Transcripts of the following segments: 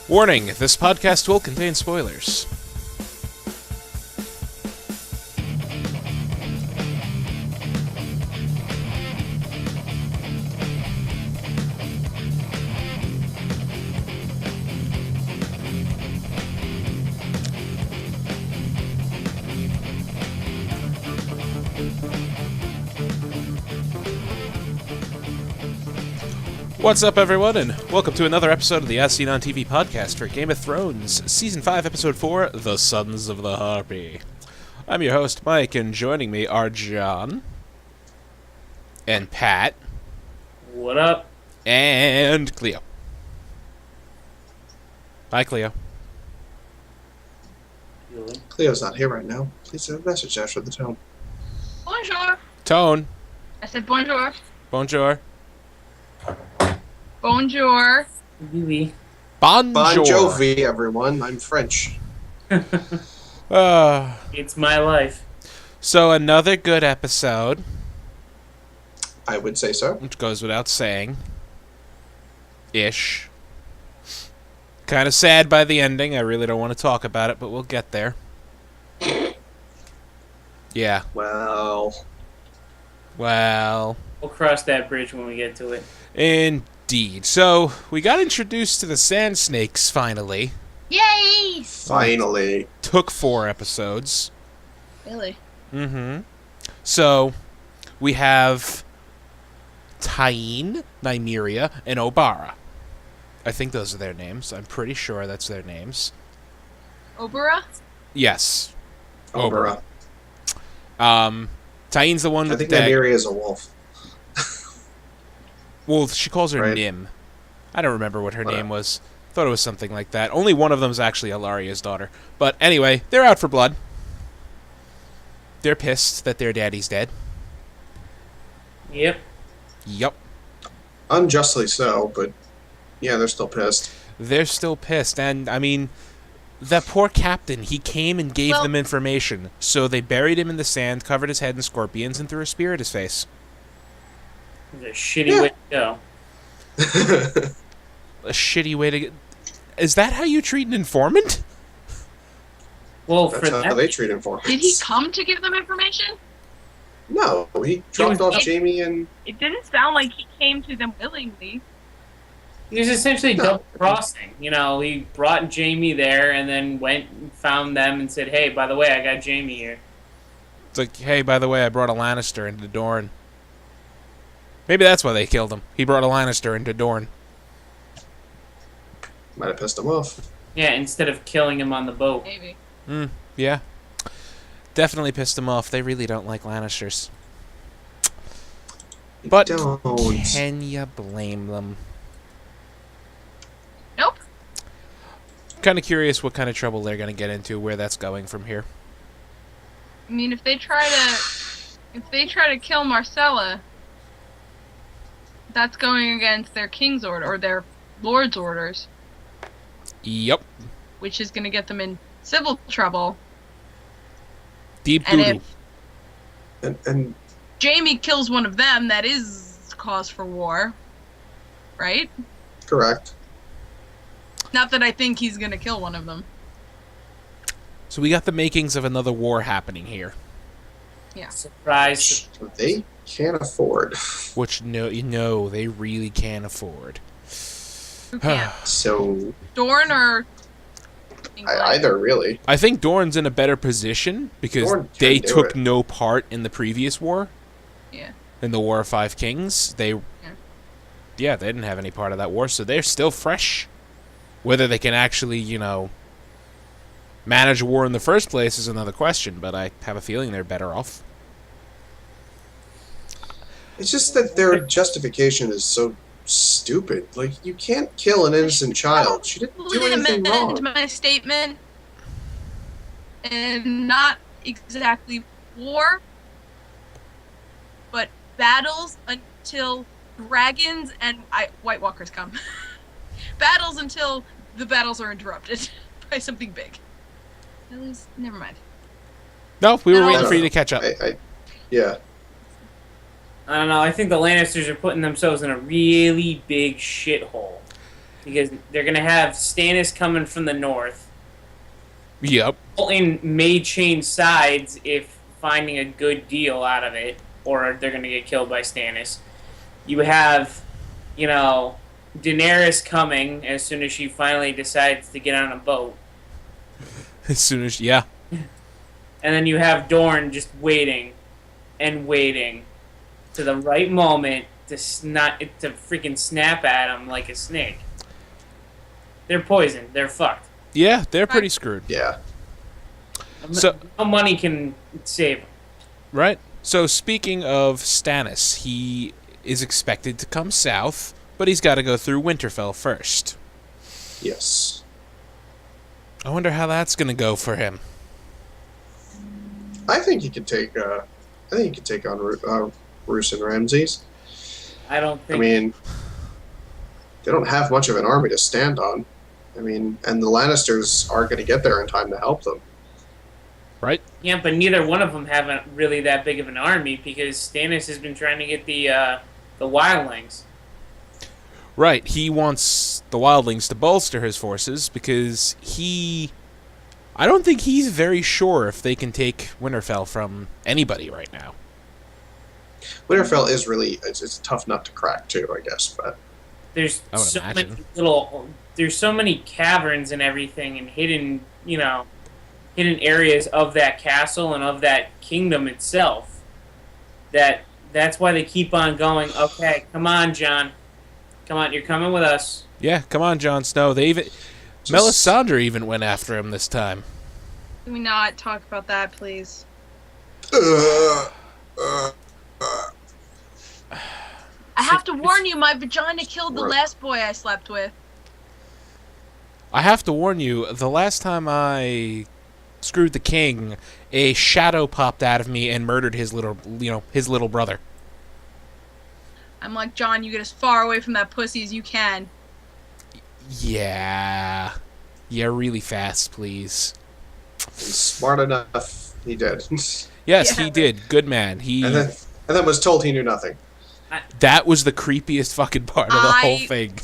Warning, this podcast will contain spoilers. What's up, everyone, and welcome to another episode of the ASOTV podcast for Game of Thrones, Season 5, Episode 4, The Sons of the Harpy. I'm your host, Mike, and joining me are John, and Pat, What up? and Cleo. Hi, Cleo. Cleo's not here right now. Please leave a message after the tone. Bonjour. Tone. I said bonjour. Bonjour. Bonjour. Oui. Bonjour. Bon Jovi, everyone. I'm French. It's my life. So another good episode, I would say so. which goes without saying. Ish. Kind of sad by the ending. I really don't want to talk about it, but we'll get there. Yeah. Well, Well, We'll cross that bridge when we get to it. indeed. So, we got introduced to the Sand Snakes, finally. Yay! finally. Took 4 episodes. Really? Mm-hmm. So, we have Tyene, Nymeria, and Obara. I think those are their names. I'm pretty sure that's their names. Obera? Yes. Obera. Tyene's the one I with think the dagger. Nymeria is a wolf. Well, she calls her Right. Nim. I don't remember what her Whatever. name was. Thought it was something like that. Only one of them is actually Alaria's daughter. But anyway, they're out for blood. They're pissed that their daddy's dead. Yep. Yup. Unjustly so, but yeah, they're still pissed. They're still pissed. And, I mean, that poor captain, he came and gave Well- them information. So they buried him in the sand, covered his head in scorpions, and threw a spear at his face. It's a shitty Yeah. way to go. A shitty way to get... Is that how you treat an informant? Well, That's for how that, they treat informants. Did he come to give them information? No, he dropped off It- Jamie and... It didn't sound like he came to them willingly. he was essentially No. double crossing. You know, he brought Jamie there and then went and found them and said, "Hey, by the way, I got Jamie here." It's like, hey, by the way, I brought a Lannister into Dorne. Maybe that's why they killed him. He brought a Lannister into Dorne. Might have pissed him off. Yeah, instead of killing him on the boat. Maybe. Yeah. Definitely pissed him off. They really don't like Lannisters. But Don't. can you blame them? Nope. Kind of curious what kind of trouble they're going to get into, where that's going from here. I mean, if they try to kill Marcella, that's going against their king's order or their lord's orders, Yep. which is going to get them in civil trouble. Deep And doo-doo. And Jamie kills one of them, that is cause for war, right? correct. Not that I think he's going to kill one of them. So we got the makings of another war happening here. Surprise! They can't afford. Which, no, they really can't afford. Who can't? So, Dorne or England? either, really. I think Dorne's in a better position because Dorne can they do took it. no part in the previous war. Yeah. In the War of Five Kings. They didn't have any part of that war, so they're still fresh. Whether they can actually, manage a war in the first place is another question, but I have a feeling they're better off. It's just that their justification is so stupid. Like, you can't kill an innocent child. She didn't do Let me anything amend wrong. my statement. And not exactly war, but battles until dragons and White Walkers come. Battles until the battles are interrupted by something big. At least, never mind. No, we were No. waiting for you to catch up. Yeah. I don't know. I think the Lannisters are putting themselves in a really big shithole. because they're going to have Stannis coming from the north. Yep. Bolton may change sides if finding a good deal out of it, or they're going to get killed by Stannis. You have, Daenerys coming as soon as she finally decides to get on a boat. As soon as, yeah. And then you have Dorne just waiting and waiting to the right moment to freaking snap at him like a snake. They're poisoned. They're fucked. Yeah, they're pretty screwed. Yeah. So, no money can save them. right. So speaking of Stannis, he is expected to come south, but he's got to go through Winterfell first. Yes. I wonder how that's going to go for him. I think he could take. I think he could take on Roose and Ramses. I don't think. I mean, they don't have much of an army to stand on. I mean, and the Lannisters aren't going to get there in time to help them. Right? Yeah, but neither one of them have really that big of an army because Stannis has been trying to get the wildlings. Right. He wants the wildlings to bolster his forces because I don't think he's very sure if they can take Winterfell from anybody right now. Winterfell is really it's a tough nut to crack too, I guess. But there's so many caverns and everything and hidden areas of that castle and of that kingdom itself. That's why they keep on going. Okay, come on, Jon. Come on, you're coming with us. Yeah, come on, Jon Snow. Melisandre even went after him this time. Can we not talk about that, please? uh, I have to warn you, my vagina killed the last boy I slept with. I have to warn you, the last time I screwed the king, a shadow popped out of me and murdered his little brother. I'm like, Jon, you get as far away from that pussy as you can. Yeah. Yeah, really fast, please. he's smart enough. He did. Yes, Yeah. he did. Good man. and then was told he knew nothing. That was the creepiest fucking part of the whole thing.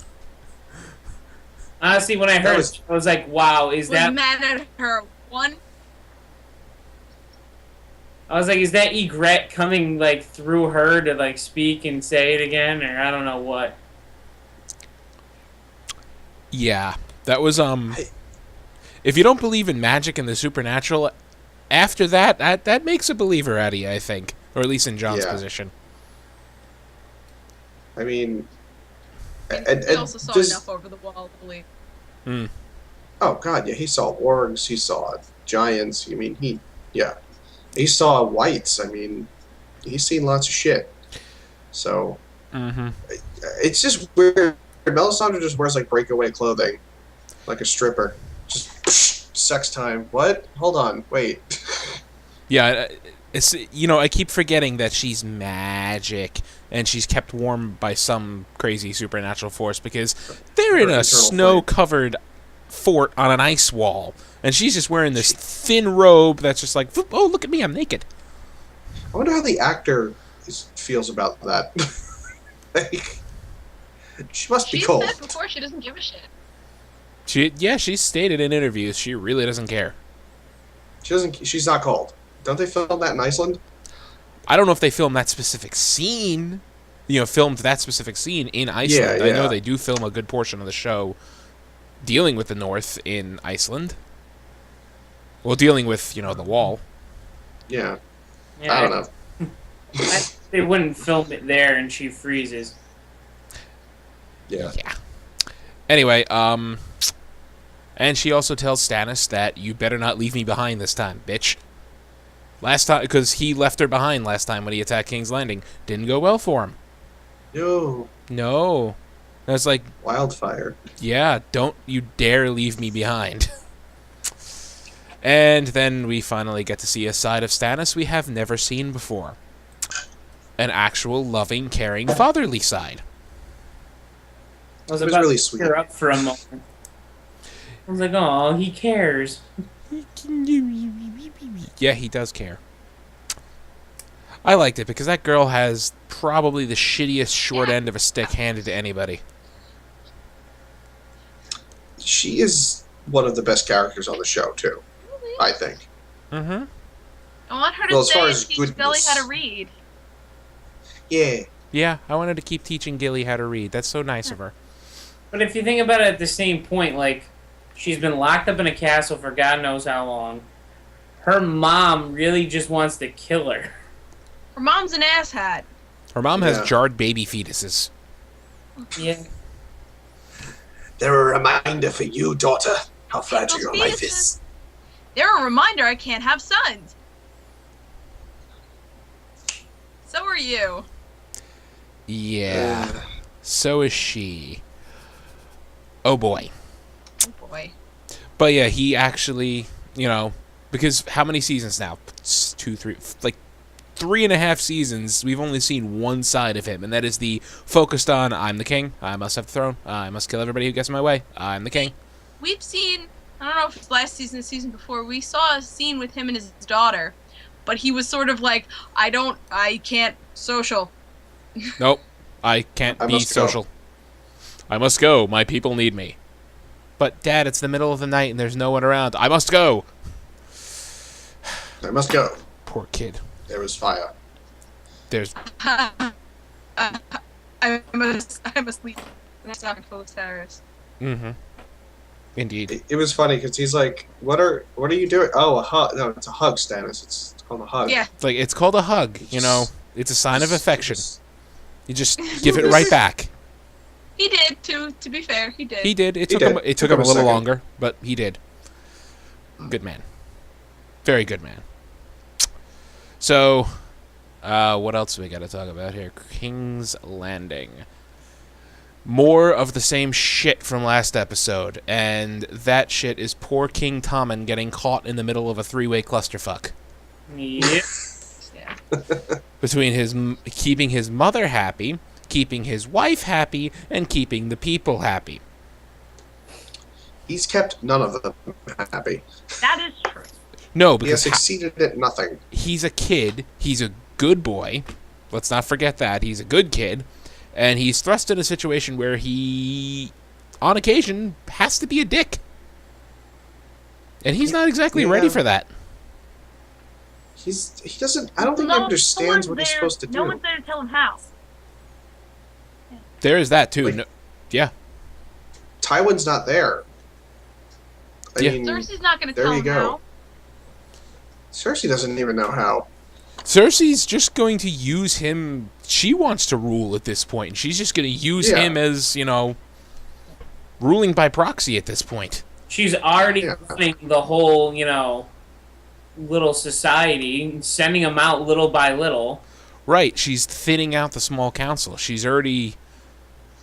Honestly, when I heard it, I was like, wow, Was mad at her. One. I was like, is that Ygritte coming through her to speak and say it again, or I don't know what. Yeah, that was if you don't believe in magic and the supernatural, after that makes a believer out of you, I think, or at least in Jon's position. I mean, He also saw enough over the wall to believe. Oh God, yeah, he saw wargs, he saw giants. I mean, he saw whites. I mean, he's seen lots of shit. So, it's just weird. Melisandre just wears breakaway clothing, like a stripper. Just sex time. What? Hold on, wait. Yeah, it's I keep forgetting that she's magic and she's kept warm by some crazy supernatural force because they're in a snow-covered fort on an ice wall, and she's just wearing this thin robe that's just like, oh, look at me, I'm naked. I wonder how the actor feels about that. She must be cold. She said before she doesn't give a shit. She's stated in interviews she really doesn't care. She's not cold. Don't they film that in Iceland? I don't know if they filmed that specific scene. Filmed that specific scene in Iceland. Yeah. I know they do film a good portion of the show dealing with the North in Iceland. Well, dealing with, the wall. Yeah. Yeah, I don't know. They wouldn't film it there and she freezes. Yeah. Anyway, and she also tells Stannis that you better not leave me behind this time, bitch. Last time, because he left her behind last time when he attacked King's Landing. Didn't go well for him. No. That's like... Wildfire. Yeah, don't you dare leave me behind. And then we finally get to see a side of Stannis we have never seen before. An actual loving, caring, fatherly side. I was It was about really to sweet. tear up for a moment. I was like, oh, he cares. Yeah, he does care. I liked it because that girl has probably the shittiest short end of a stick handed to anybody. she is one of the best characters on the show too. Really? I think. Mm-hmm. I want her to Well, as far say as teach Billy goodness. how to read. Yeah. Yeah, I wanted to keep teaching Gilly how to read. That's so nice of her. But if you think about it at the same point, like, she's been locked up in a castle for God knows how long. Her mom really just wants to kill her. Her mom's an asshat. Her mom has Yeah. jarred baby fetuses. Yeah. They're a reminder for you, daughter, how fragile Those your life fetuses. is. They're a reminder I can't have sons. So are you. Yeah. So is she. Oh boy. Oh boy. But yeah, he actually, because how many seasons now? It's 2, 3, like 3.5 seasons. We've only seen one side of him, and that is the focused on I'm the king. I must have the throne. I must kill everybody who gets in my way. I'm the king. We've seen, I don't know if it's last season or the season before, we saw a scene with him and his daughter, but he was sort of like, I can't social. Nope. I can't I be must go. social. I must go. My people need me. But Dad, it's the middle of the night and there's no one around. I must go. I must go. Poor kid. There was fire. There's I must leave. That's not full of terrorists. mm-hmm. Indeed. It was funny because he's like, "What are you doing?" Oh, a hug. No, it's a hug, Stannis. It's called a hug. Yeah. Like it's called a hug, It's a sign of affection. You just give it right back. He did, to be fair, he did. He did. It He took him did. it took him a little second. longer, but he did. Good man. Very good man. So, what else do we got to talk about here? King's Landing. More of the same shit from last episode, and that shit is poor King Tommen getting caught in the middle of a 3-way clusterfuck. Yep. Yeah. Between keeping his mother happy, keeping his wife happy, and keeping the people happy. He's kept none of them happy. That is true. No, He has because succeeded at nothing. he's a kid, he's a good boy, let's not forget that, he's a good kid, and he's thrust in a situation where he, on occasion, has to be a dick. And he's not exactly ready Yeah. for that. He doesn't. I don't think he understands what he's supposed to do. No one's there to tell him how. There is that, too. Like- No, yeah. Tywin's not there. I Yeah. mean, Cersei's not going to there tell you him go. how. Cersei doesn't even know how. Cersei's just going to use him. She wants to rule at this point. She's just going to use Yeah. him as, ruling by proxy at this point. She's already Yeah. running the whole, little society, sending them out little by little. Right, she's thinning out the small council. She's already...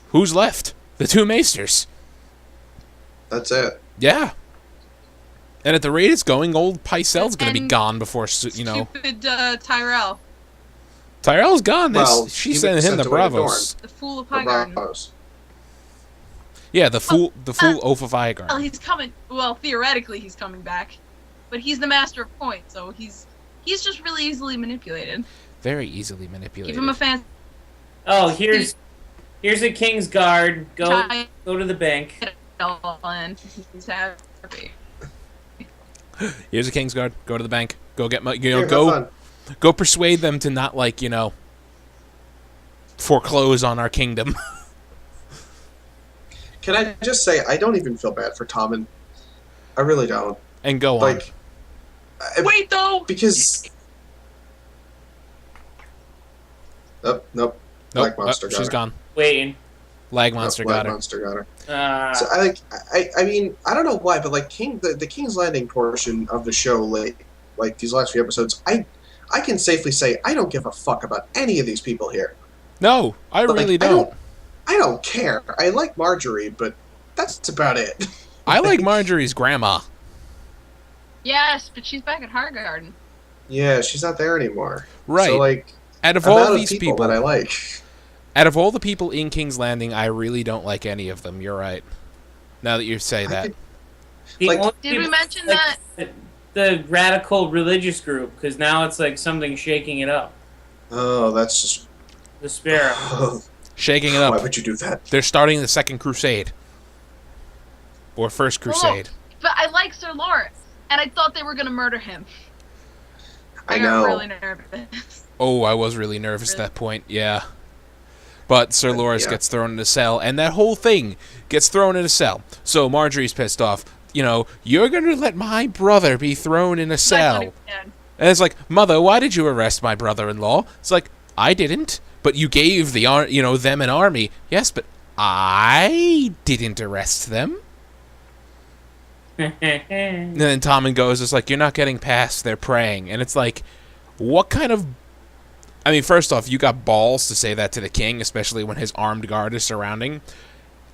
Who's left? The two maesters. That's it. Yeah. And at the rate it's going, old Pycelle's going to be And gone before, Stupid Tyrell, Tyrell's gone. Well, She's he was sending him sent the away to Bravos. the fool of Or Highgarden. Bravos. Yeah, the fool Oath of Igarn. Well, he's coming. Well, theoretically, he's coming back, but he's the master of points, so he's just really easily manipulated. Very easily Give manipulated. him a fan. Oh, here's a King's Guard. Go to the bank. And he's happy. Here's a Kingsguard. Go to the bank. Go get my... Here, have go fun. go persuade them to not, foreclose on our kingdom. Can I just say, I don't even feel bad for Tommen. I really don't. And go on. Like, Wait, though. because. Nope. Nope. Black Monster got She's her. gone. Waiting. Lag Monster Black got her. Monster got her. Uh, So I mean, I don't know why, but like the King's Landing portion of the show, like these last few episodes, I can safely say I don't give a fuck about any of these people here. No, I But, really like, don't. I don't care. I like Marjorie, but that's about it. I like Marjorie's grandma. Yes, but she's back at Highgarden. Yeah, she's not there anymore. Right. So like, Out of I'm all out of these people that I like. out of all the people in King's Landing, I really don't like any of them. You're right. Now that you say I that. could- the like- only Did we people- mention like, that? the radical religious group, because now it's like something shaking it up. Oh, that's just. The Sparrow. Shaking it Why up. would you do that? They're starting the Second Crusade. or First Crusade. But I like Sir Loris, and I thought they were gonna murder him. I got know. really nervous. Oh, I was really nervous at that point, yeah. But Sir Loris gets thrown in a cell, and that whole thing gets thrown in a cell. So Marjorie's pissed off. You know, you're going to let my brother be thrown in a cell. And it's like, Mother, why did you arrest my brother-in-law? It's like, I didn't, but you gave them an army. Yes, but I didn't arrest them. And then Tommen goes, it's like, you're not getting past, they're praying. And it's like, what kind of... I mean, first off, you got balls to say that to the king, especially when his armed guard is surrounding.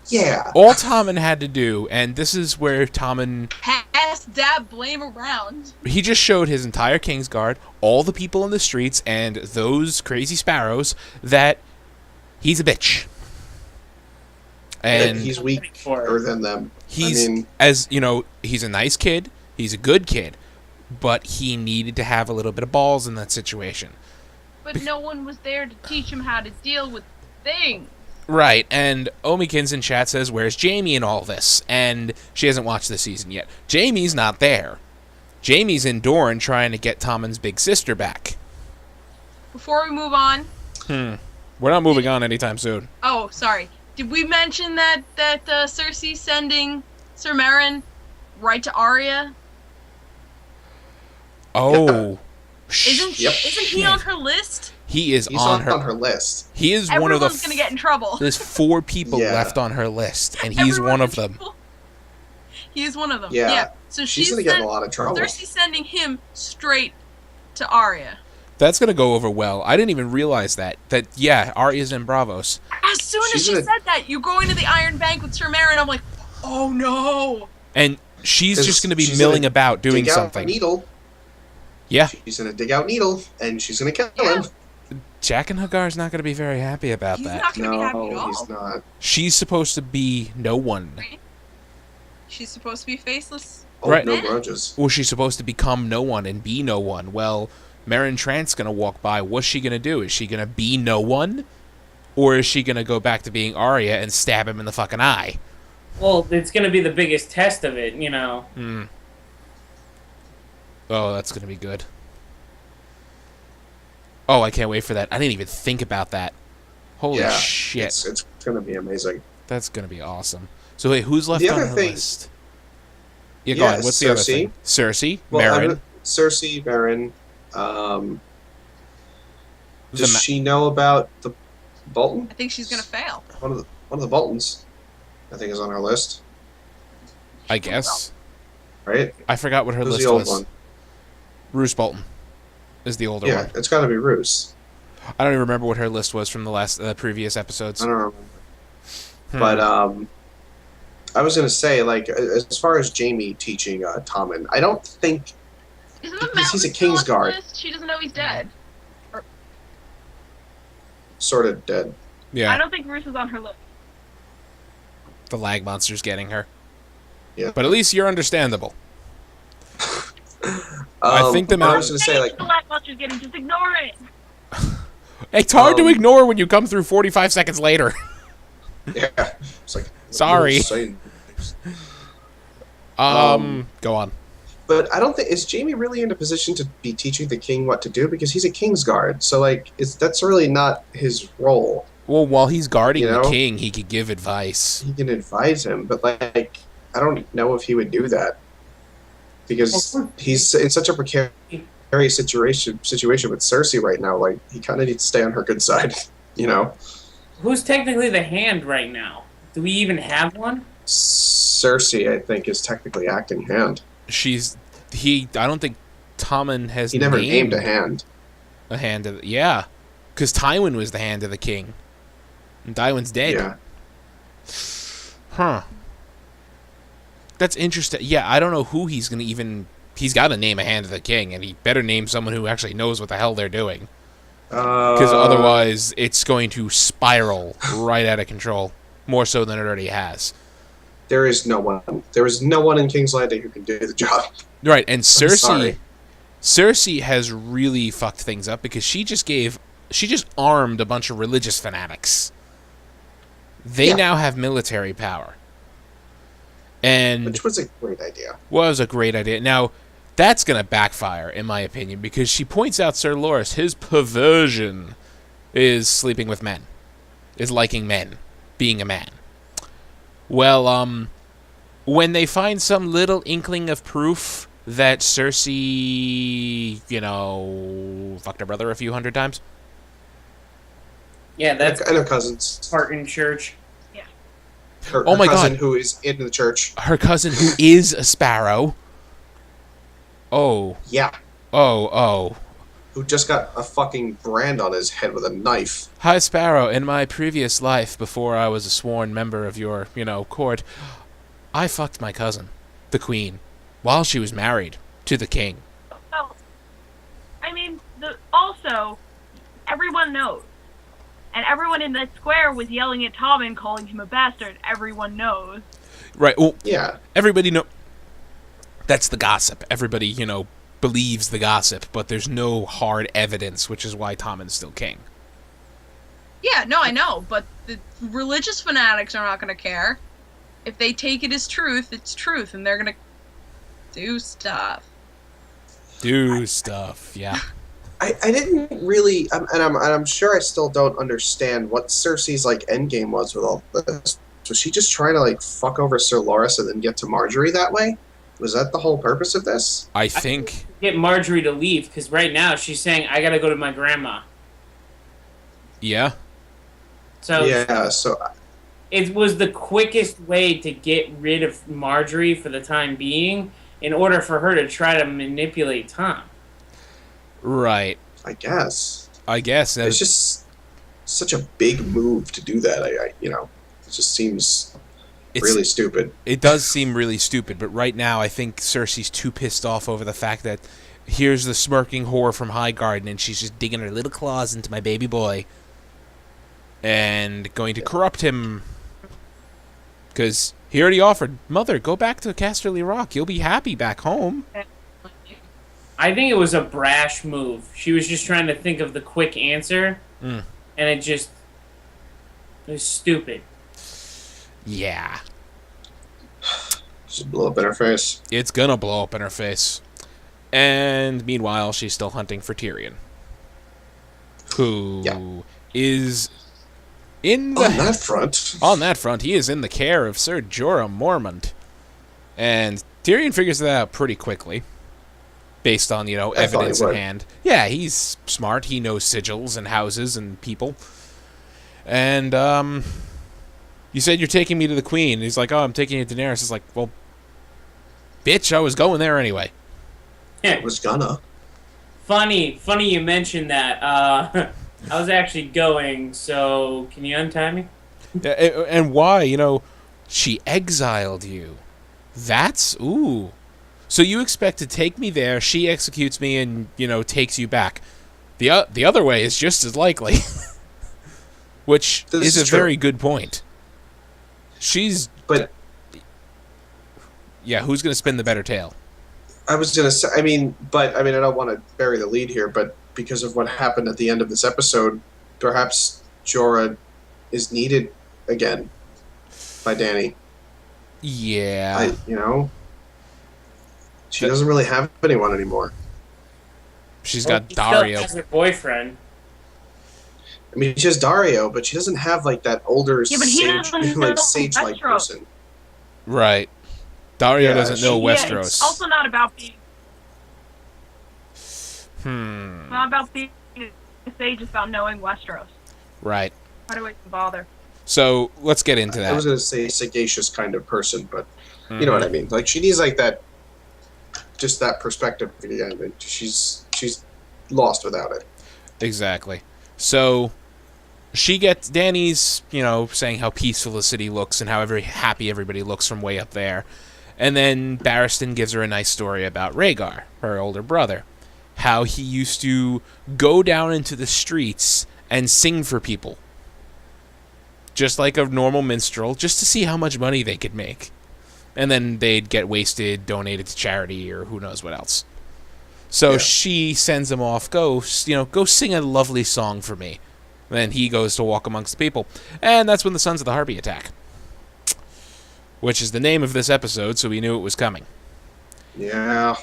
Yeah. All Tommen had to do, and this is where Tommen... Pass that blame around. He just showed his entire Kingsguard, all the people in the streets, and those crazy sparrows, that he's a bitch. And he's weaker than them. He's, he's a nice kid, he's a good kid, but he needed to have a little bit of balls in that situation. But no one was there to teach him how to deal with things. Right, and Omikins in chat says, where's Jamie in all this? And she hasn't watched the season yet. Jamie's not there. Jamie's in Dorne trying to get Tommen's big sister back. Before we move on... We're not moving on anytime soon. Oh, sorry. Did we mention that Cersei's sending Sir Meryn right to Arya? Oh. Isn't he on her list? He's on her list. He is one of the... Everyone's gonna get in trouble. There's 4 people left on her list, and he's one of them. He is one of them. Yeah. So she's gonna get in a lot of trouble. Cersei's sending him straight to Arya. That's gonna go over well. I didn't even realize that. Arya's in Bravos. As soon as she said that, you go into the Iron Bank with Sir Meryn, I'm like, oh no. And she's just gonna be milling about doing something. Needle. Yeah. She's gonna dig out Needle, and she's gonna kill him. Jaqen H'ghar's not gonna be very happy about that. He's not gonna be happy at all. He's not. She's supposed to be no one. She's supposed to be faceless. Oh, right. No grudges. Well, she's supposed to become no one and be no one. Well, Meryn Trant's gonna walk by. What's she gonna do? Is she gonna be no one? Or is she gonna go back to being Arya and stab him in the fucking eye? Well, it's gonna be the biggest test of it, you know. Oh, that's gonna be good. Oh, I can't wait for that. I didn't even think about that. Holy shit. It's gonna be amazing. That's gonna be awesome. So wait, who's left on her list? Yeah, go on. What's the other thing? Cersei, Meryn. Cersei, Meryn. Does she know about the Bolton? I think she's gonna fail. One of the Boltons, I think, is on her list. I guess. Right? I forgot what her list the old was. One? Roose Bolton is the older one. Yeah, it's got to be Roose. I don't even remember what her list was from the previous episodes. I don't remember. But I was gonna say, like, as far as Jamie teaching Tommen, I don't think because he's a Kingsguard. She doesn't know he's dead. Sort of dead. Yeah. I don't think Roose was on her list. The lag monster's getting her. Yeah. But at least you're understandable. I think the I was gonna say, like, the lag monster's getting, just ignore it. It's hard to ignore when you come through 45 seconds later. Yeah. It's like, sorry. Go on. But I don't think is Jamie really in a position to be teaching the king what to do, because he's a Kingsguard. So like, that's really not his role. Well, while he's guarding the king, he could give advice. He can advise him, but like, I don't know if he would do that, because he's in such a precarious situation with Cersei right now. Like, he kind of needs to stay on her good side, you know. Who's technically the hand right now? Do we even have one? Cersei, I think, is technically acting hand. I don't think Tommen has. He never named a hand. A hand of because Tywin was the hand of the king, and Tywin's dead. Yeah. Huh. That's interesting. Yeah, I don't know who he's gonna even. He's got to name a hand of the king, and he better name someone who actually knows what the hell they're doing. Because otherwise, it's going to spiral right out of control, more so than it already has. There is no one. There is no one in King's Landing who can do the job. Right, and Cersei has really fucked things up because she just armed a bunch of religious fanatics. They now have military power. And which was a great idea. Was a great idea. Now, that's going to backfire, in my opinion, because she points out Sir Loras, his perversion is sleeping with men, is liking men, being a man. Well, when they find some little inkling of proof that Cersei, fucked her brother a few hundred times. Yeah, that's and her cousins. part in church. Yeah. Her my cousin God. who is in the church. Her cousin, who is a sparrow. Oh. Yeah. Oh. Who just got a fucking brand on his head with a knife. Hi, Sparrow. In my previous life, before I was a sworn member of your, court, I fucked my cousin, the queen, while she was married to the king. Oh, I mean, also, everyone knows. And everyone in the square was yelling at Tommen, calling him a bastard. Everyone knows. Right. Well, yeah. Everybody know. That's the gossip. Everybody, believes the gossip, but there's no hard evidence, which is why Tommen's still king. Yeah, no, I know, but the religious fanatics are not going to care. If they take it as truth, it's truth, and they're going to do stuff. Yeah. I didn't really, and I'm sure I still don't understand what Cersei's endgame was with all this. Was she just trying to fuck over Sir Loras and then get to Marjorie that way? Was that the whole purpose of this? I think Get Marjorie to leave, because right now she's saying, I gotta go to my grandma. Yeah. So Yeah, so it was the quickest way to get rid of Marjorie for the time being, in order for her to try to manipulate Tom. Right. I guess. It's just such a big move to do that. It just seems really stupid. It does seem really stupid, but right now I think Cersei's too pissed off over the fact that here's the smirking whore from Highgarden, and she's just digging her little claws into my baby boy and going to corrupt him. Because he already offered, Mother, go back to Casterly Rock. You'll be happy back home. I think it was a brash move. She was just trying to think of the quick answer, and it was stupid. Yeah. Just blow up in her face. It's gonna blow up in her face. And meanwhile, she's still hunting for Tyrion, who is in the... On that front. On that front, he is in the care of Sir Jorah Mormont. And Tyrion figures that out pretty quickly, based on, evidence in hand. Yeah, he's smart. He knows sigils and houses and people. And, you said you're taking me to the Queen. And he's like, oh, I'm taking you to Daenerys. It's like, well, bitch, I was going there anyway. I was gonna. Funny you mentioned that. I was actually going, so can you untie me? And why? She exiled you. That's... Ooh. So you expect to take me there, she executes me, and, takes you back. The other way is just as likely. Which is a very good point. But... Yeah, who's going to spin the better tale? I was going to say, I don't want to bury the lead here, but because of what happened at the end of this episode, perhaps Jorah is needed again by Dany. Yeah. She doesn't really have anyone anymore. She's got She Dario. still has her boyfriend. I mean, she has Dario, but she doesn't have that older sage-like person. Right. Dario doesn't know Westeros. It's also not about being. Not about being a sage. It's about knowing Westeros. Right. Why do we even bother? So let's get into that. I was going to say sagacious kind of person, but you know what I mean. She needs that, just that perspective again. She's lost without it. Exactly. So she gets Dany's, saying how peaceful the city looks and how happy everybody looks from way up there. And then Barristan gives her a nice story about Rhaegar, her older brother. How he used to go down into the streets and sing for people. Just like a normal minstrel, just to see how much money they could make. And then they'd get wasted, donated to charity, or who knows what else. So she sends him off, go sing a lovely song for me. And then he goes to walk amongst the people. And that's when the Sons of the Harpy attack. which is the name of this episode, so we knew it was coming. Yeah.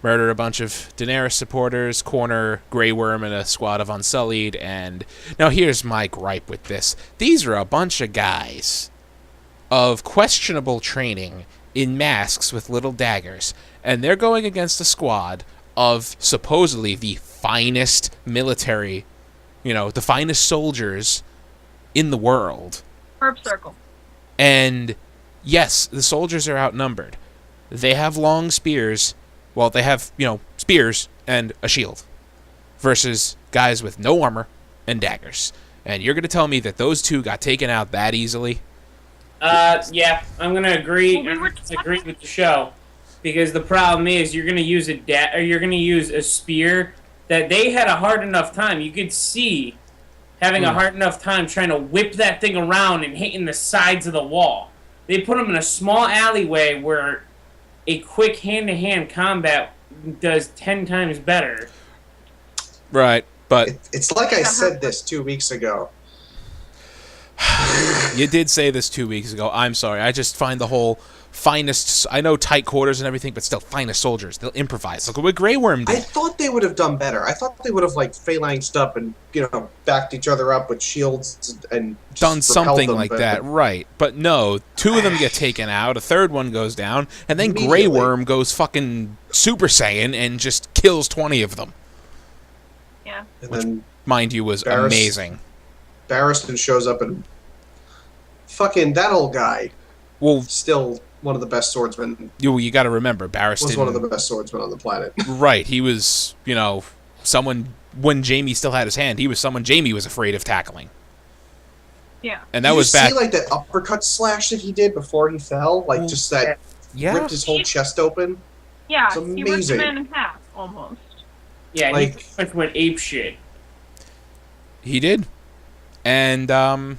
Murder a bunch of Daenerys supporters, corner Grey Worm and a squad of Unsullied, and... Now here's my gripe with this. These are a bunch of guys of questionable training in masks with little daggers, and they're going against a squad of supposedly the finest military, the finest soldiers in the world. Herb circle. And yes, the soldiers are outnumbered. They have long spears. Well, they have, spears and a shield versus guys with no armor and daggers. And you're going to tell me that those two got taken out that easily? Yeah, I'm going to agree. Well, we were I'm going to agree with the show, because the problem is you're going to use a spear that they had a hard enough time. You could see having a hard enough time trying to whip that thing around and hitting the sides of the wall. They put them in a small alleyway where a quick hand-to-hand combat does 10 times better. Right, but... It's like I said this 2 weeks ago. You did say this 2 weeks ago. I'm sorry. I just find the whole finest... I know tight quarters and everything, but still, finest soldiers. They'll improvise. Look what Grey Worm did. I thought they would have done better. I thought they would have, phalanxed up and, backed each other up with shields and just done something them, like that, right. But no, two of them get taken out, a third one goes down, and then Grey Immediately. Worm goes fucking Super Saiyan and just kills 20 of them. Yeah. And Which, then mind you, was amazing. Barristan shows up and fucking that old guy. Well, Still one of the best swordsmen. you got to remember, Barristan... Was one of the best swordsmen on the planet. Right, he was, someone... When Jaime still had his hand, he was someone Jaime was afraid of tackling. Yeah. And that Did was you back... see, that uppercut slash that he did before he fell? Just that Yeah. ripped his whole chest open? Yeah, It's he ripped the amazing. man in half, almost. Yeah, he Like- pretty much went ape shit. He did. And,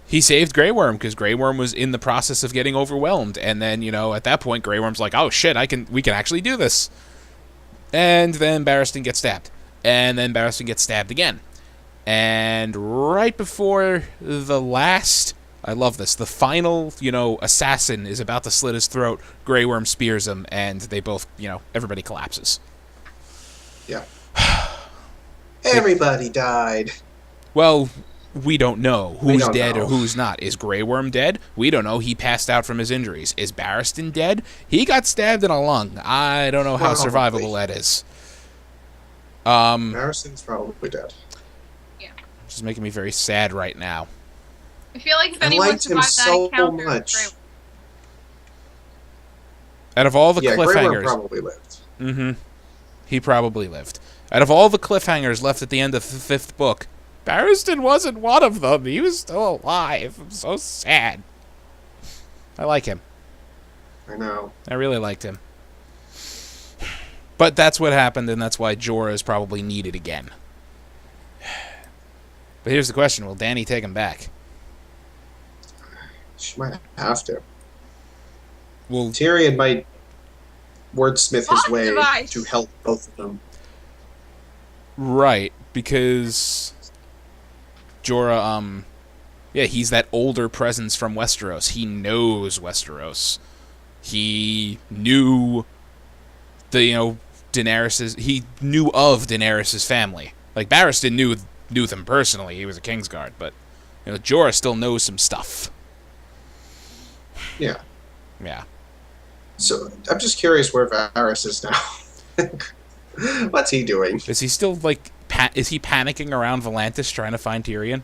he saved Grey Worm, because Grey Worm was in the process of getting overwhelmed. And then, at that point, Grey Worm's like, oh shit, we can actually do this. And then Barristan gets stabbed. And then Barristan gets stabbed again. And right before the last... I love this. The final, assassin is about to slit his throat. Grey Worm spears him, and they both, everybody collapses. Yeah. Everybody died. Well, we don't know who's don't dead know. or who's not. Is Grey Worm dead? We don't know. He passed out from his injuries. Is Barristan dead? He got stabbed in a lung. I don't know how Probably. survivable that is. Barristan's probably dead. Which is making me very sad right now. I feel like if I anyone liked him survived that so encounter, much. Grey Worm. Out of all the Grey Worm cliffhangers... probably lived. Mm-hmm. He probably lived. Out of all the cliffhangers left at the end of the 5th book, Barristan wasn't one of them. He was still alive. I'm so sad. I like him. I know. I really liked him. But that's what happened, and that's why Jorah is probably needed again. But here's the question. Will Dany take him back? She might have to. Well, Tyrion might wordsmith his Plot way device. to help both of them. right, because Jorah, he's that older presence from Westeros. He knows Westeros. He knew he knew of Daenerys' family. Like, Barristan knew them personally. He was a Kingsguard, but, Jorah still knows some stuff. Yeah. Yeah. So, I'm just curious where Varys is now. What's he doing? Is he still, is he panicking around Volantis trying to find Tyrion?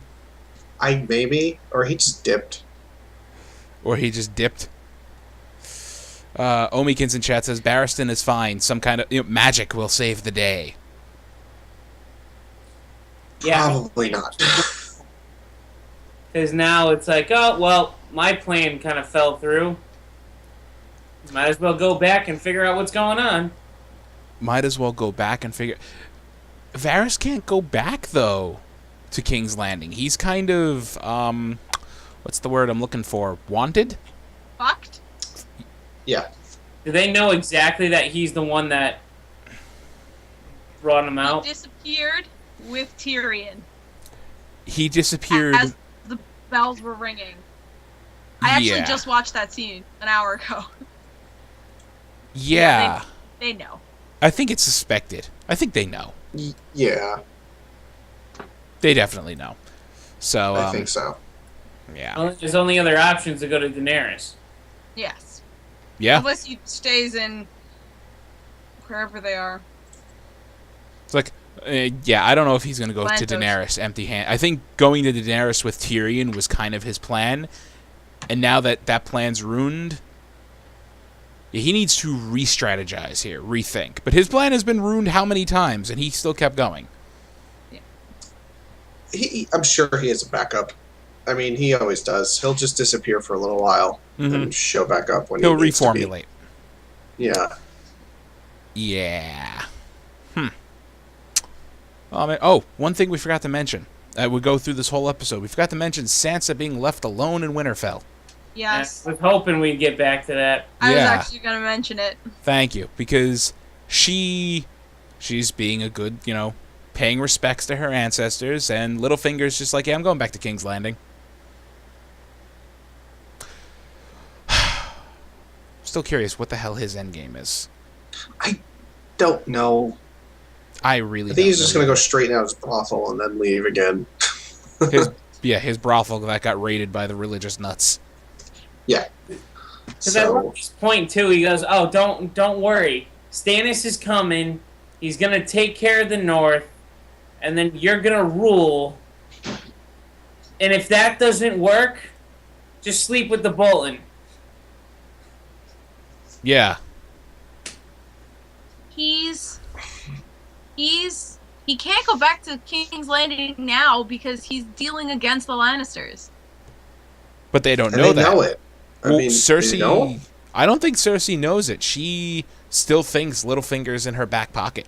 Maybe? Or he just dipped. Or he just dipped? Omikins in chat says, Barristan is fine. Some kind of, magic will save the day. Yeah, Probably not. because now it's like, oh, well, my plan kind of fell through. Might as well go back and figure out what's going on. Might as well go back and figure... Varys can't go back, though, to King's Landing. He's kind of, what's the word I'm looking for? Wanted? Fucked? Yeah. Do they know exactly that he's the one that brought him out? He disappeared with Tyrion. He disappeared... As the bells were ringing. I actually just watched that scene an hour ago. Yeah. They know. I think it's suspected. I think they know. Yeah. They definitely know. So I think so. Yeah. Well, his only other option is to go to Daenerys. Yes. Yeah. Unless he stays in wherever they are. It's like, I don't know if he's going to go to Lantos. Daenerys empty-handed. I think going to Daenerys with Tyrion was kind of his plan, and now that plan's ruined, he needs to re-strategize here, rethink. But his plan has been ruined how many times, and he still kept going. Yeah. I'm sure he has a backup. I mean, he always does. He'll just disappear for a little while and show back up when he'll he needs reformulate. To be. Yeah. Yeah. Oh, one thing we forgot to mention. We go through this whole episode. We forgot to mention Sansa being left alone in Winterfell. Yes. I was hoping we'd get back to that. I was actually going to mention it. Thank you, because she's being a good, paying respects to her ancestors, and Littlefinger's just like, yeah, I'm going back to King's Landing. Still curious what the hell his endgame is. I don't know. I really think he's just going to go straight out his brothel and then leave again. his brothel that got raided by the religious nuts. Yeah. Because at this point, too, he goes, oh, don't worry. Stannis is coming. He's going to take care of the North. And then you're going to rule. And if that doesn't work, just sleep with the Bolton. Yeah. He can't go back to King's Landing now because he's dealing against the Lannisters. But they don't know that. They know it. I mean, Cersei, I don't think Cersei knows it. She still thinks Littlefinger's in her back pocket.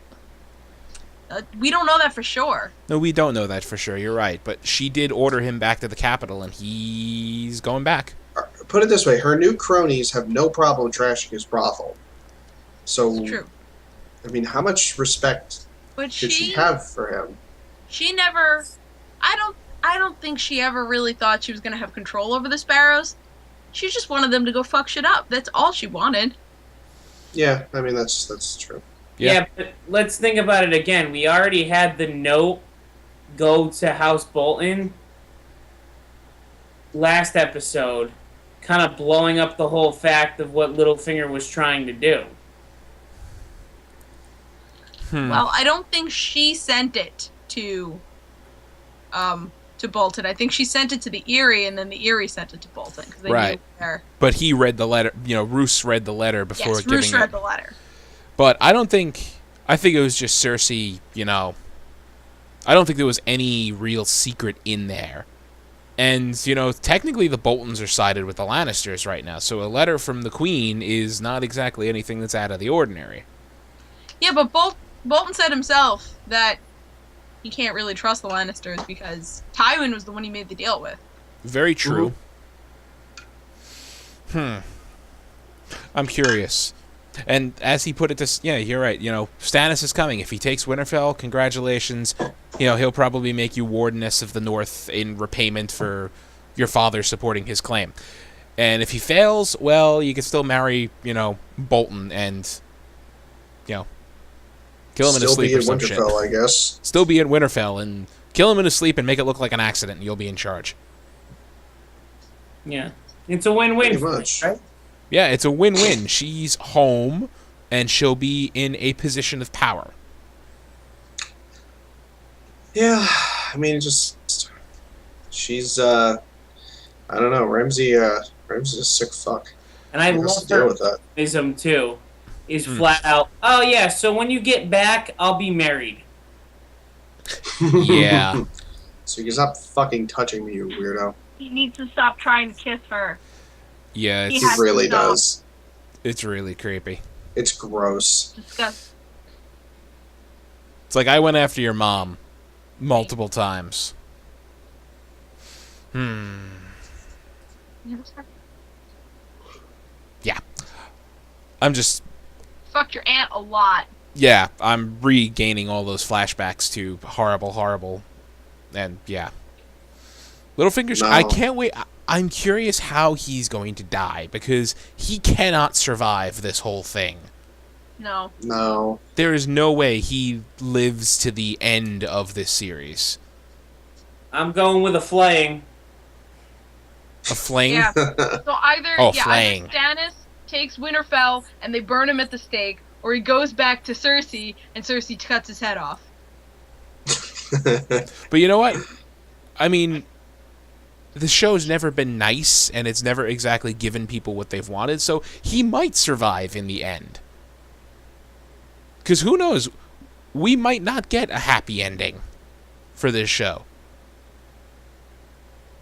We don't know that for sure. No, we don't know that for sure. You're right. But she did order him back to the capital, and he's going back. Put it this way. Her new cronies have no problem trashing his brothel. So, it's true. I mean, how much respect did she have for him? She never... I don't think she ever really thought she was going to have control over the Sparrows. She just wanted them to go fuck shit up. That's all she wanted. Yeah, I mean, that's true. Yeah, but let's think about it again. We already had the note go to House Bolton last episode, kind of blowing up the whole fact of what Littlefinger was trying to do. Well, I don't think she sent it to Bolton. I think she sent it to the Eyrie, and then the Eyrie sent it to Bolton. They knew where. But he read the letter. Roose read the letter before giving it. Roose read the letter. But I think it was just Cersei, I don't think there was any real secret in there. And, technically the Boltons are sided with the Lannisters right now, so a letter from the Queen is not exactly anything that's out of the ordinary. Yeah, but Bolton said himself that he can't really trust the Lannisters because Tywin was the one he made the deal with. Very true. I'm curious. And as he put it, you're right. Stannis is coming. If he takes Winterfell, congratulations. He'll probably make you Wardeness of the North in repayment for your father supporting his claim. And if he fails, well, you can still marry, Bolton and, kill him in his sleep or some shit. Still be in Winterfell, I guess. Still be in Winterfell and kill him in his sleep and make it look like an accident, and you'll be in charge. Yeah, it's a win-win. Pretty much. Right? Yeah, it's a win-win. She's home, and she'll be in a position of power. Yeah, I mean, she's, I don't know, Ramsay's a sick fuck. And I love her with that. ism, too. Is flat out, oh, yeah, so when you get back, I'll be married. Yeah. So you can stop fucking touching me, you weirdo. He needs to stop trying to kiss her. Yeah, he really does. It's really creepy. It's gross. Disgusting. It's like I went after your mom multiple times. Yeah. I'm just... Fucked your aunt a lot. Yeah, I'm regaining all those flashbacks to horrible, and yeah. Littlefinger's... No. I can't wait. I'm curious how he's going to die, because he cannot survive this whole thing. No. No. There is no way he lives to the end of this series. I'm going with a flaying. A fling? Yeah. So either flaying. either Stannis takes Winterfell and they burn him at the stake, or he goes back to Cersei and Cersei cuts his head off. But you know what? I mean, the show's never been nice, and it's never exactly given people what they've wanted, so he might survive in the end. Because who knows? We might not get a happy ending for this show.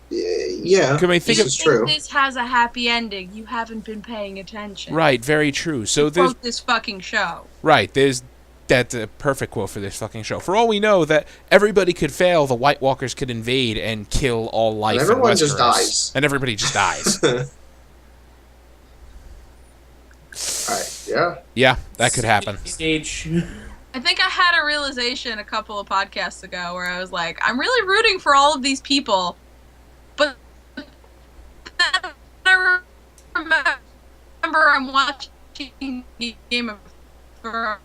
Yeah, Can we think this of- is true. If this has a happy ending, you haven't been paying attention. Right, very true. So To there's... quote this fucking show. Right, that's a perfect quote for this fucking show. For all we know, that everybody could fail, the White Walkers could invade and kill all life And everyone in Westeros. just dies. And everybody just dies. Alright, yeah. Yeah, that could happen. Stage. I think I had a realization a couple of podcasts ago where I was like, I'm really rooting for all of these people, but then I remember I'm watching Game of Thrones.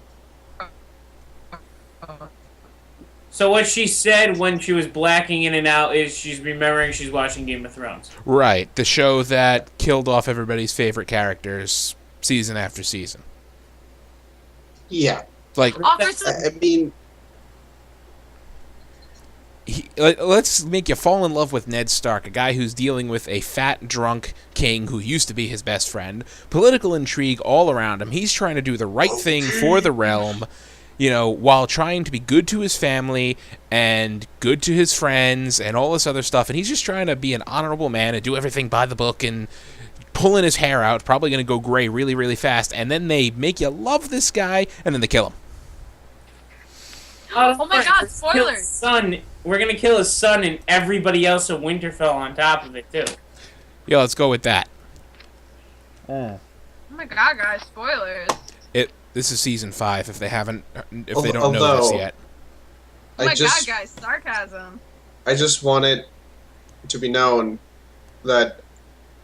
So what she said when she was blacking in and out is she's remembering she's watching Game of Thrones. Right, the show that killed off everybody's favorite characters season after season. Yeah. Like, I mean, let's make you fall in love with Ned Stark, a guy who's dealing with a fat, drunk king who used to be his best friend. Political intrigue all around him. He's trying to do the right thing for the realm, you know, while trying to be good to his family and good to his friends and all this other stuff. And he's just trying to be an honorable man and do everything by the book and pulling his hair out, probably going to go gray really, really fast. And then they make you love this guy, and then they kill him. Oh my god, spoilers! We're gonna kill his son and everybody else in Winterfell on top of it too. Yeah, let's go with that. Oh my god, guys, spoilers! This is season 5. If they haven't, if Al- they don't know this although- yet. Oh my I just, god, guys, sarcasm. I just want it to be known that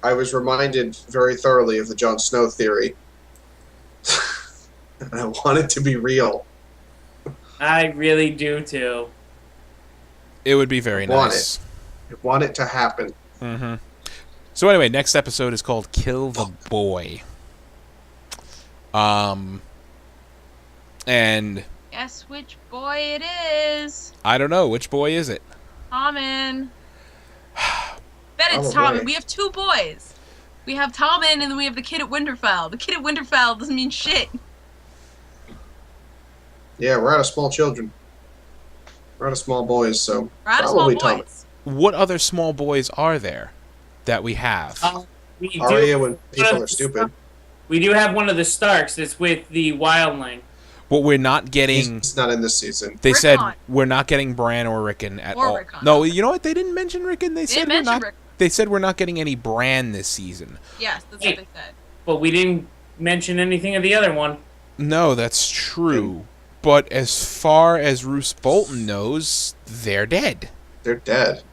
I was reminded very thoroughly of the Jon Snow theory. And I want it to be real. I really do too. It would be very Want nice. I want it to happen. Mm-hmm. So anyway, next episode is called Kill the Boy. And Guess which boy it is? I don't know, which boy is it? Tommen. Bet it's Probably. Tommen. We have 2 boys. We have Tommen and then we have the kid at Winterfell. The kid at Winterfell doesn't mean shit. Yeah, we're out of small children. We're out of small boys, so We're out of small probably boys. What other small boys are there that we have? We do, Arya when people are stupid. we do have one of the Starks that's with the Wildling. But we're not getting... He's not in this season. They said Rickon. we're not getting Bran or Rickon at Or all. Rickon. No, you know what? They didn't mention Rickon. They They said didn't we're mention not. Rick. They said we're not getting any Bran this season. Yes, that's Hey. what they said. But we didn't mention anything of the other one. No, that's true. But as far as Roose Bolton knows, they're dead. They're dead.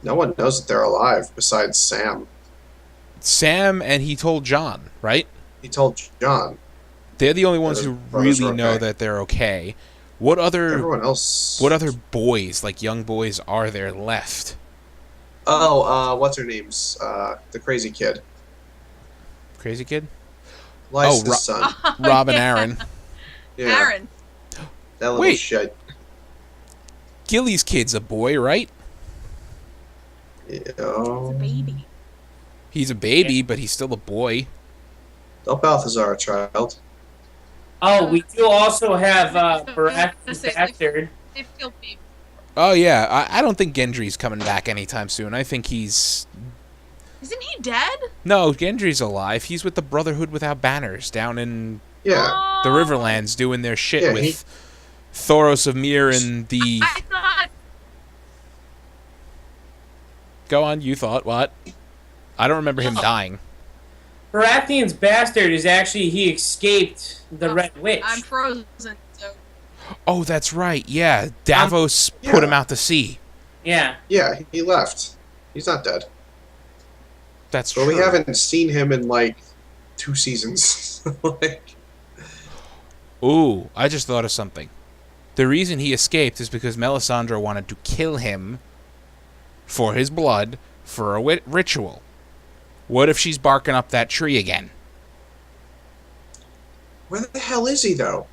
No one knows that they're alive besides Sam. Sam and he told John, right? He told John. They're the only ones Those who brothers really are know okay. that they're okay. What other Everyone else. boys, like young boys, are there left? Oh, what's her name's? The crazy kid. Crazy Kid? Lys's Oh, son. Rob and yeah. Aaron. Yeah, Aaron. that little Wait. shit. Gilly's kid's a boy, right? It's a baby. He's a baby, but he's still a boy. Del Balthazar a child. Oh, we do also have Baratheon's Let's say- bastard. They've killed baby. Oh, yeah. I don't think Gendry's coming back anytime soon. I think he's... Isn't he dead? No, Gendry's alive. He's with the Brotherhood Without Banners down in Yeah. the Oh. Riverlands doing their shit Yeah, with Thoros of Myr and the... I thought Go on, you thought. What? I don't remember him dying. Baratheon's bastard is actually he escaped the Red Witch. I'm frozen. So Oh, that's right. Yeah, Davos put him out to sea. Yeah. Yeah, he left. He's not dead. That's But true. we haven't seen him in, like, 2 seasons. Like, Ooh, I just thought of something. The reason he escaped is because Melisandre wanted to kill him for his blood for a ritual. What if she's barking up that tree again? where the hell is he, though?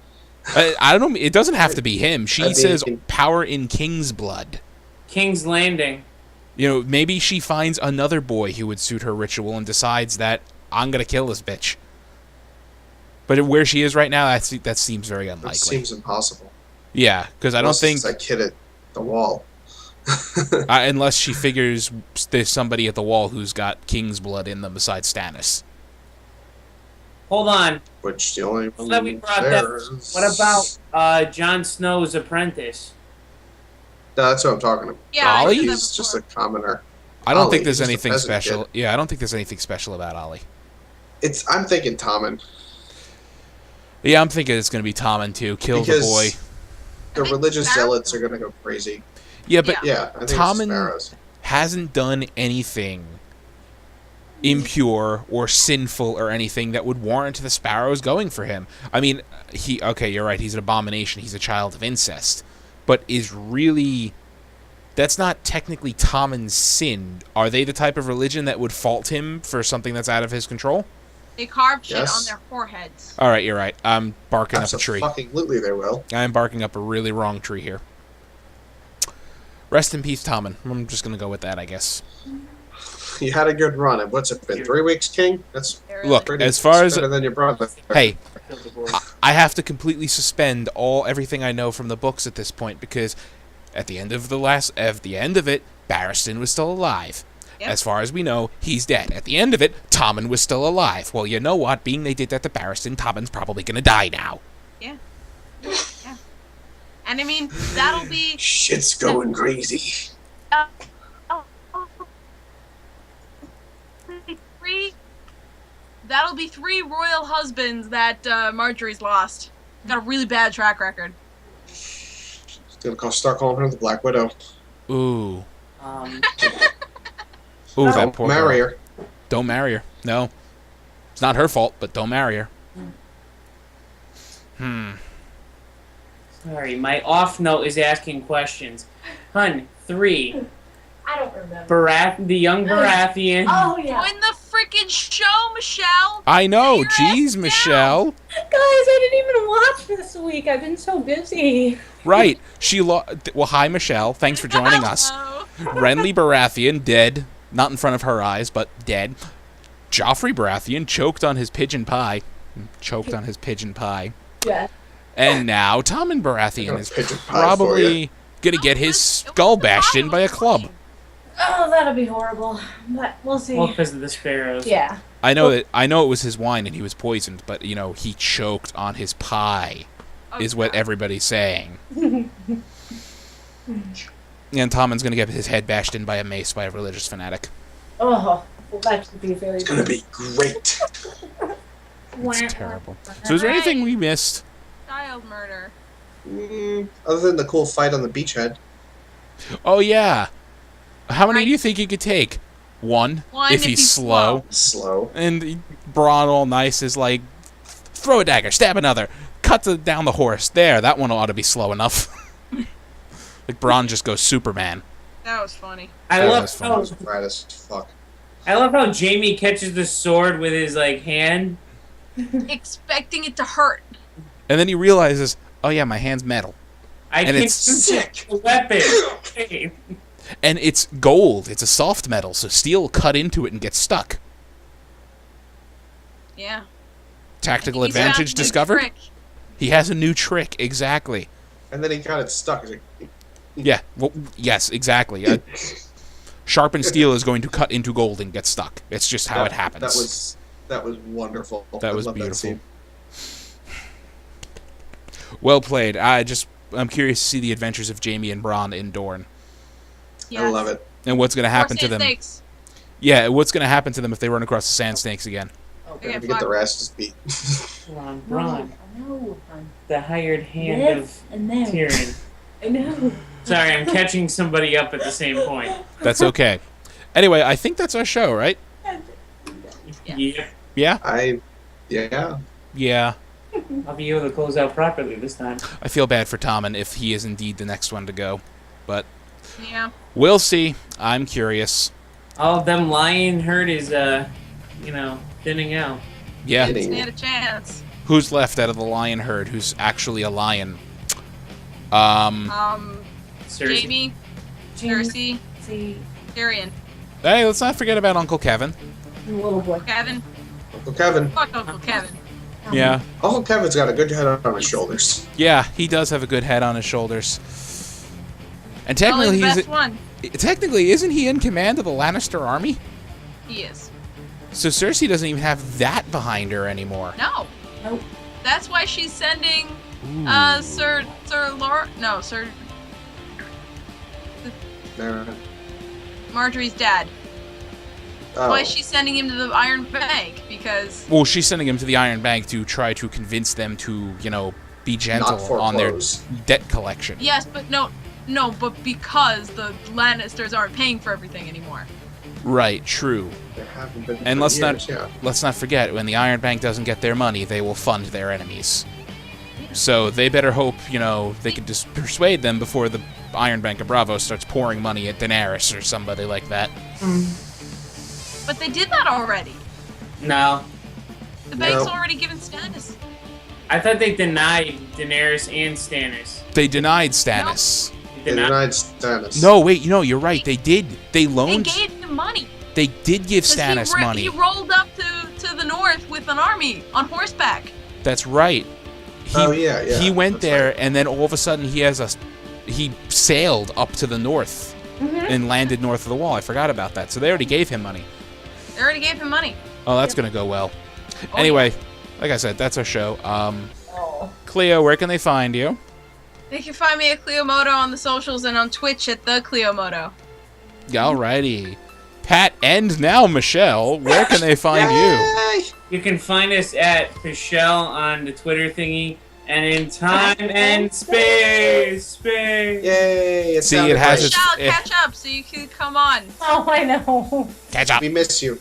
I don't know. It doesn't have to be him. She I mean- says power in King's blood. King's Landing. You know, maybe she finds another boy who would suit her ritual and decides that I'm going to kill this bitch. But where she is right now, that seems very unlikely. It seems impossible. Yeah, because I don't think... It's that kid at the wall. unless she figures there's somebody at the wall who's got King's blood in them besides Stannis. Hold on. Which the only Well, that we one brought there that. is... What about Jon Snow's apprentice? No, that's what I'm talking about. Yeah, I Ollie? heard that He's just a before. commoner. I don't Ollie, think there's he's just a anything peasant special. kid. Yeah, I don't think there's anything special about Ollie. I'm thinking Tommen. Yeah, I'm thinking it's going to be Tommen too. Kill the boy. The think religious Sparrow- zealots are going to go crazy. Yeah, but Yeah. Yeah, I think Tommen- it's Sparrows. hasn't done anything impure or sinful or anything that would warrant the Sparrows going for him. I mean, okay, you're right, he's an abomination, he's a child of incest, but is really... That's not technically Tommen's sin. Are they the type of religion that would fault him for something that's out of his control? They carved shit Yes. on their foreheads. All right, you're right. I'm barking up a tree. Absolutely, they will. I'm barking up a really wrong tree here. Rest in peace, Tommen. I'm just going to go with that, I guess. You had a good run. And what's it been? 3 weeks, King? That's They're Look, pretty. as far that's as... better than your brother. Hey, Kill the boy. I have to completely suspend everything I know from the books at this point because at the end of it, Barristan was still alive. Yep. As far as we know, he's dead. At the end of it, Tommen was still alive. Well, you know what? Being they did that to Barristan, Tommen's probably gonna die now. Yeah. Yeah. And I mean, that'll be Shit's going crazy. that'll be 3 royal husbands that Marjorie's lost. Got a really bad track record. It's going to start calling her the Black Widow. Ooh. Um, Ooh, No, that poor marry girl. her. Don't marry her. No. It's not her fault, but don't marry her. sorry, my off note is asking questions. Hun, 3. I don't remember. The young Baratheon. Oh yeah, Join the freaking show, Michelle! I know. Your Jeez, ass down. Michelle. guys, I didn't even watch this week. I've been so busy. Right. Well, hi, Michelle. Thanks for joining us. Hello. Renly Baratheon, dead. Not in front of her eyes, but dead. Joffrey Baratheon choked on his pigeon pie. Yeah. And now Tommen Baratheon Got a is pigeon pie for probably going to get his skull bashed in by a club. Oh, that'll be horrible. But we'll see. Well, because of the sparrows. Yeah. I know it was his wine and he was poisoned, but he choked on his pie. Is what everybody's saying. And Tommen's going to get his head bashed in by a mace by a religious fanatic. Oh, well, that should be very It's going to be great. It's terrible. So is there anything we missed? Child murder. Other than the cool fight on the beachhead. Oh, yeah. How many Right. do you think he could take? One If he's slow. Slow. And Braun, all nice, is like, throw a dagger, stab another, cut down the horse. There, that one ought to be slow enough. Like Braun just goes Superman. That was funny. I That love was That how was right as fuck. Jamie catches the sword with his hand. Expecting it to hurt. And then he realizes, oh yeah, my hand's metal. I And can it's use sick. a weapon. Hey. And it's gold. It's a soft metal, so steel will cut into it and get stuck. Yeah. Tactical He's found a advantage new discovered? trick. He has a new trick, exactly. And then he got it stuck. He's like, Yeah, well, yes, exactly. Sharpened steel is going to cut into gold and get stuck. It's just how it happens. That was wonderful. That I was love beautiful. scene. Well played. I'm curious to see the adventures of Jaime and Bronn in Dorne. I love it. And what's going to happen to Horse them. snakes. Yeah, what's going to happen to them if they run across the sand snakes again? Oh, Okay, to get their fine. asses beat. Ron, No, hon. the hired hand This of and then. Tyrion. I know. Sorry, I'm catching somebody up at the same point. That's okay. Anyway, I think that's our show, right? Yeah. Yeah? Yeah. Yeah. I'll be able to close out properly this time. I feel bad for Tommen if he is indeed the next one to go. But Yeah. we'll see. I'm curious. All them lion herd is, thinning out. Yeah. Stand a chance. Who's left out of the lion herd who's actually a lion? Cersei. Jamie, Cersei, See, Tyrion, Hey, let's not forget about Uncle Kevin. little boy. Kevin. Uncle Kevin. Fuck Uncle Kevin. Yeah. Uncle Kevin's got a good head on his shoulders. Yeah, he does have a good head on his shoulders. And Probably technically, the best one. isn't he in command of the Lannister army? He is. So Cersei doesn't even have that behind her anymore. No. Nope. That's why she's sending Sir There. Marjorie's dad. Oh. Why she's sending him to the Iron Bank, because Well, she's sending him to the Iron Bank to try to convince them to, be gentle on their debt collection. yes, but no, but because the Lannisters aren't paying for everything anymore. Right, true. There haven't been And for let's years, yeah. not forget, when the Iron Bank doesn't get their money, they will fund their enemies. So they better hope, they can just persuade them before the Iron Bank of Bravo starts pouring money at Daenerys or somebody like that. But they did that already. No. The bank's No. already given Stannis. I thought they denied Daenerys and Stannis. They denied Stannis. They denied Stannis. No, wait, you you're right. They did. They They loaned. gave him money. They did give 'Cause Stannis money. He rolled up to the north with an army on horseback. That's right. Yeah. He went that's there, right. and then all of a sudden he sailed up to the north and landed north of the wall. I forgot about that. So they already gave him money. They already gave him money. Oh, that's gonna go well. Oh, Anyway, like I said, that's our show. Oh. Cleo, where can they find you? They can find me at Cleomoto on the socials and on Twitch at the Cleomoto. Alrighty. Pat and now Michelle, where can they find you? Yay! You can find us at Michelle on the Twitter thingy, and in time and space. Yay! See, sounded it has right. its- Michelle, catch up so you can come on. Oh, I know. Catch up. We miss you.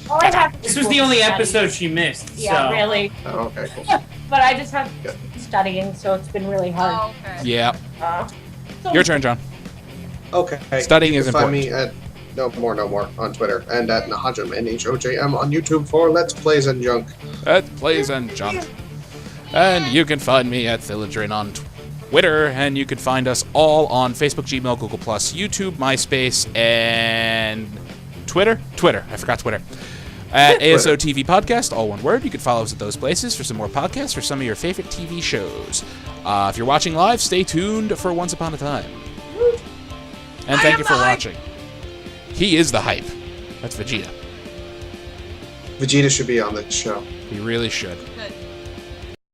All I have to This do was the is only study. episode she missed. Yeah, so. really. Oh, okay, cool. But I just have Good. studying, so it's been really hard. Oh, okay. Yeah. So Your turn, John. Okay. Studying you is can find me at no more on Twitter and at Nahajam NHOJM on YouTube for Let's Plays and Junk. At Plays and Junk. And you can find me at Thilladrin on Twitter, and you can find us all on Facebook, Gmail, Google+, YouTube, MySpace, and Twitter? Twitter. I forgot Twitter. At ASOTV Podcast, all one word. You can follow us at those places for some more podcasts or some of your favorite TV shows. If you're watching live, stay tuned for Once Upon a Time. And thank you for watching. He is the hype. That's Vegeta. Vegeta should be on this show. He really should. Good.